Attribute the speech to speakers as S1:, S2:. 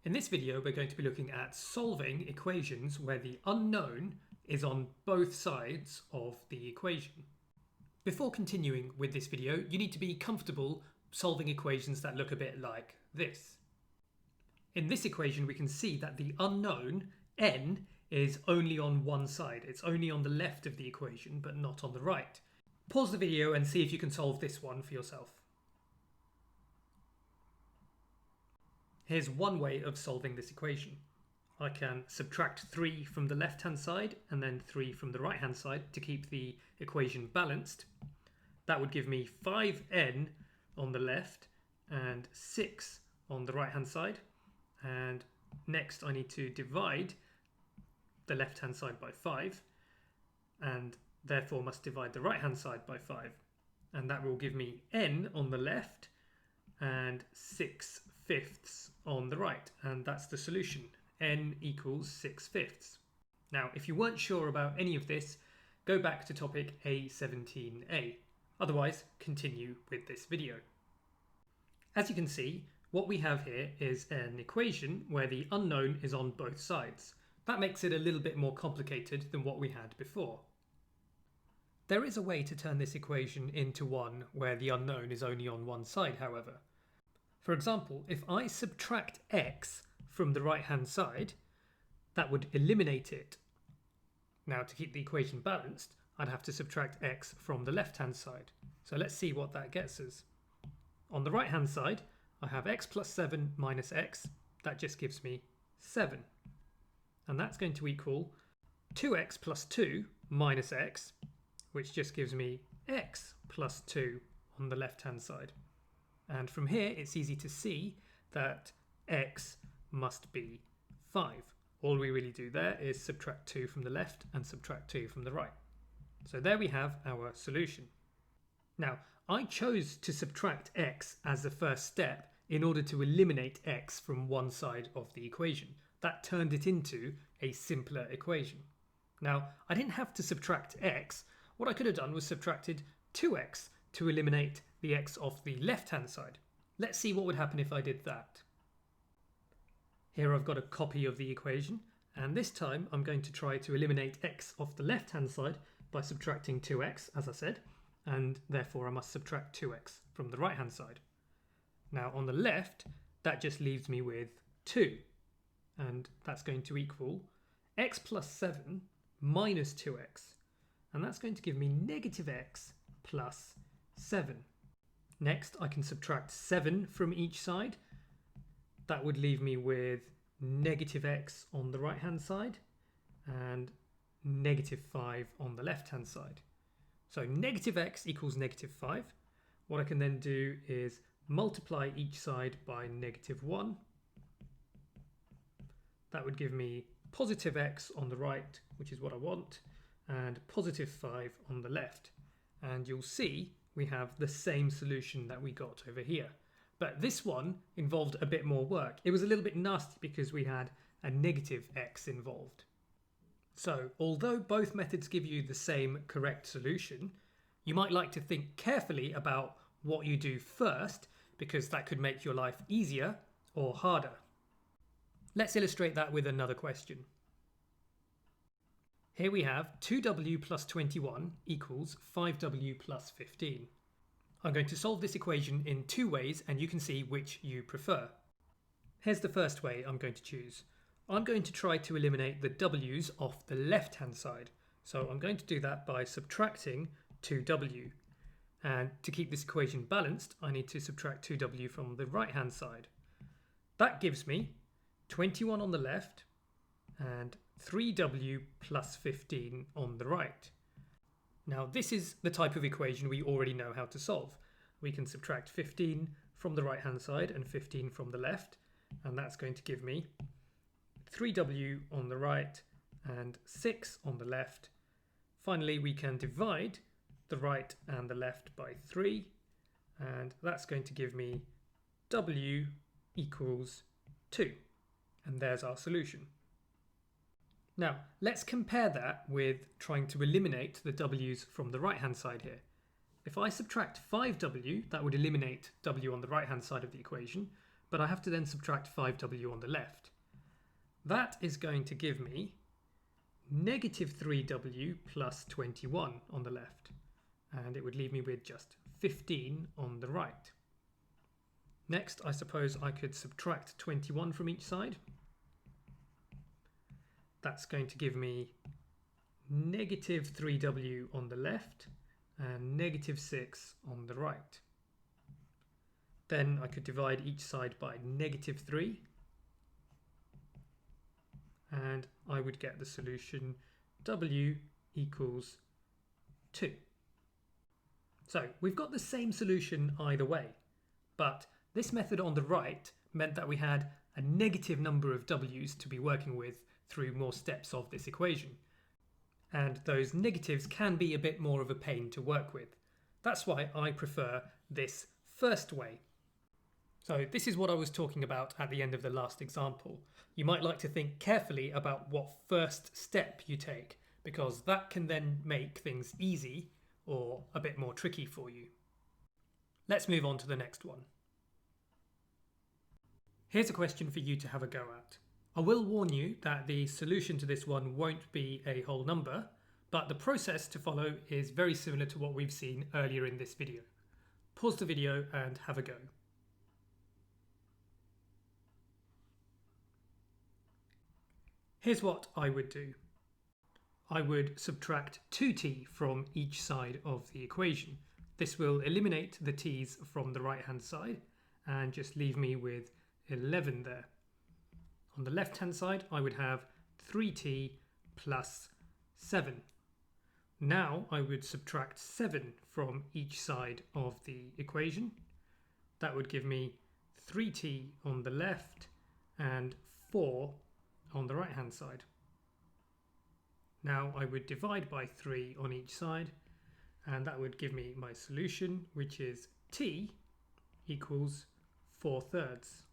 S1: In this video, we're going to be looking at solving equations where the unknown is on both sides of the equation. Before continuing with this video, you need to be comfortable solving equations that look a bit like this. In this equation, we can see that the unknown, n, is only on one side. It's only on the left of the equation, but not on the right. Pause the video and see if you can solve this one for yourself. Here's one way of solving this equation. I can subtract 3 from the left-hand side and then 3 from the right-hand side to keep the equation balanced. That would give me 5n on the left and 6 on the right-hand side. And next I need to divide the left-hand side by 5 and therefore must divide the right-hand side by 5. And that will give me n on the left and 6/5 on the right, and that's the solution. N equals 6/5. Now, if you weren't sure about any of this, go back to topic A17a. Otherwise, continue with this video. As you can see, what we have here is an equation where the unknown is on both sides. That makes it a little bit more complicated than what we had before. There is a way to turn this equation into one where the unknown is only on one side, however. For example, if I subtract x from the right-hand side, that would eliminate it. Now, to keep the equation balanced, I'd have to subtract x from the left-hand side. So let's see what that gets us. On the right-hand side, I have x plus 7 minus x. That just gives me 7. And that's going to equal 2x plus 2 minus x, which just gives me x plus 2 on the left-hand side. And from here, it's easy to see that x must be 5. All we really do there is subtract 2 from the left and subtract 2 from the right. So there we have our solution. Now, I chose to subtract x as the first step in order to eliminate x from one side of the equation. That turned it into a simpler equation. Now, I didn't have to subtract x. What I could have done was subtracted 2x to eliminate the x off the left-hand side. Let's see what would happen if I did that. Here I've got a copy of the equation, and this time I'm going to try to eliminate x off the left-hand side by subtracting 2x, as I said, and therefore I must subtract 2x from the right-hand side. Now on the left, that just leaves me with 2, and that's going to equal x plus 7 minus 2x, and that's going to give me negative x plus 7. Next, I can subtract 7 from each side. That would leave me with negative x on the right-hand side and negative 5 on the left-hand side. So negative x equals negative 5. What I can then do is multiply each side by negative 1. That would give me positive x on the right, which is what I want, and positive 5 on the left. And you'll see we have the same solution that we got over here. But this one involved a bit more work. It was a little bit nasty because we had a negative x involved. So, although both methods give you the same correct solution, you might like to think carefully about what you do first, because that could make your life easier or harder. Let's illustrate that with another question. Here we have 2w plus 21 equals 5w plus 15. I'm going to solve this equation in two ways, and you can see which you prefer. Here's the first way I'm going to choose. I'm going to try to eliminate the w's off the left-hand side. So I'm going to do that by subtracting 2w. And to keep this equation balanced, I need to subtract 2w from the right-hand side. That gives me 21 on the left and 3w plus 15 on the right. Now this is the type of equation we already know how to solve. We can subtract 15 from the right hand side and 15 from the left, and that's going to give me 3w on the right and 6 on the left. Finally, we can divide the right and the left by 3, and that's going to give me w equals 2. And there's our solution. Now, let's compare that with trying to eliminate the w's from the right-hand side here. If I subtract 5w, that would eliminate w on the right-hand side of the equation, but I have to then subtract 5w on the left. That is going to give me negative 3w plus 21 on the left, and it would leave me with just 15 on the right. Next, I suppose I could subtract 21 from each side. That's going to give me negative 3w on the left and negative 6 on the right. Then I could divide each side by negative 3, and I would get the solution w equals 2. So we've got the same solution either way, but this method on the right meant that we had a negative number of w's to be working with through more steps of this equation. And those negatives can be a bit more of a pain to work with. That's why I prefer this first way. So this is what I was talking about at the end of the last example. You might like to think carefully about what first step you take, because that can then make things easy or a bit more tricky for you. Let's move on to the next one. Here's a question for you to have a go at. I will warn you that the solution to this one won't be a whole number, but the process to follow is very similar to what we've seen earlier in this video. Pause the video and have a go. Here's what I would do. I would subtract 2t from each side of the equation. This will eliminate the t's from the right hand side and just leave me with 11 there. On the left hand side I would have 3t plus 7. Now I would subtract 7 from each side of the equation. That would give me 3t on the left and 4 on the right hand side. Now I would divide by 3 on each side, and that would give me my solution, which is t equals 4/3.